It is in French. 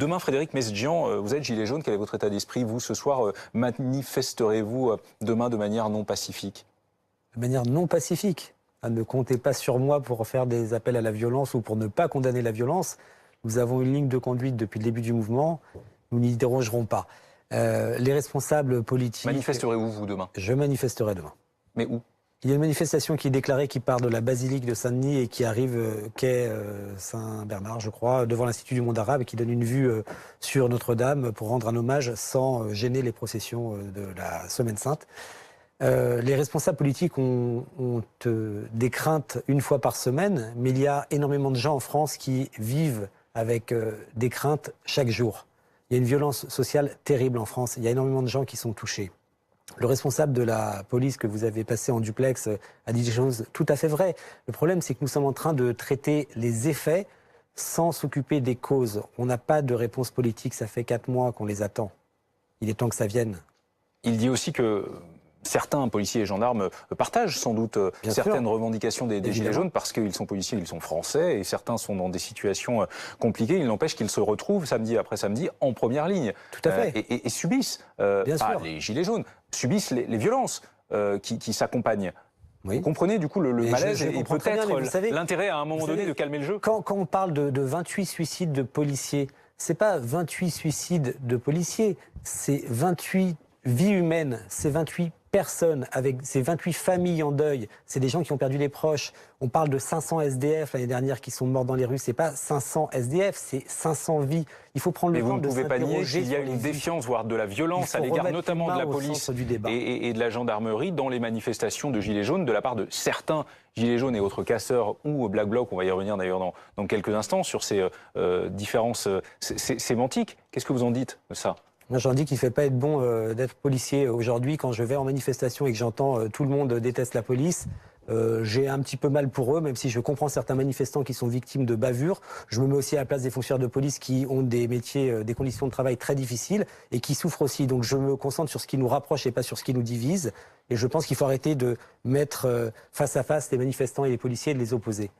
Demain, Frédéric Mesdjian, vous êtes gilet jaune, quel est votre état d'esprit? Vous, ce soir, manifesterez-vous demain de manière non pacifique? De manière non pacifique. Ne comptez pas sur moi pour faire des appels à la violence ou pour ne pas condamner la violence. Nous avons une ligne de conduite depuis le début du mouvement. Nous n'y dérogerons pas. Les responsables politiques... Manifesterez-vous, vous, demain? Je manifesterai demain. Mais où? Il y a une manifestation qui est déclarée qui part de la basilique de Saint-Denis et qui arrive quai Saint-Bernard, je crois, devant l'Institut du monde arabe et qui donne une vue sur Notre-Dame pour rendre un hommage sans gêner les processions de la Semaine Sainte. Les responsables politiques ont des craintes une fois par semaine, mais il y a énormément de gens en France qui vivent avec des craintes chaque jour. Il y a une violence sociale terrible en France, il y a énormément de gens qui sont touchés. Le responsable de la police que vous avez passé en duplex a dit des choses tout à fait vraies. Le problème, c'est que nous sommes en train de traiter les effets sans s'occuper des causes. On n'a pas de réponse politique, ça fait 4 mois qu'on les attend. Il est temps que ça vienne. Il dit aussi que certains policiers et gendarmes partagent sans doute certaines revendications des Gilets jaunes parce qu'ils sont policiers, ils sont français et certains sont dans des situations compliquées. Il n'empêche qu'ils se retrouvent samedi après samedi en première ligne. Tout à fait. Et subissent, pas les Gilets jaunes, subissent les violences qui s'accompagnent. Oui. Vous comprenez du coup le malaise et peut-être l'intérêt à un moment donné de calmer le jeu? Quand on parle de 28 suicides de policiers, c'est pas 28 suicides de policiers, c'est 28 vies humaines, c'est 28 personnes, avec ces 28 familles en deuil, c'est des gens qui ont perdu des proches. On parle de 500 SDF l'année dernière qui sont morts dans les rues, c'est pas 500 SDF, c'est 500 vies. Il faut prendre le temps de s'interroger. Mais vous ne pouvez pas nier qu'il y a une défiance, voire de la violence à l'égard notamment de la police et de la gendarmerie dans les manifestations de Gilets jaunes de la part de certains Gilets jaunes et autres casseurs ou Black Bloc, on va y revenir d'ailleurs dans quelques instants sur ces différences sémantiques. Qu'est-ce que vous en dites de ça? Moi, j'en dis qu'il ne fait pas être bon d'être policier aujourd'hui. Quand je vais en manifestation et que j'entends tout le monde déteste la police, j'ai un petit peu mal pour eux, même si je comprends certains manifestants qui sont victimes de bavures. Je me mets aussi à la place des fonctionnaires de police qui ont des métiers, des conditions de travail très difficiles et qui souffrent aussi. Donc je me concentre sur ce qui nous rapproche et pas sur ce qui nous divise. Et je pense qu'il faut arrêter de mettre face à face les manifestants et les policiers et de les opposer.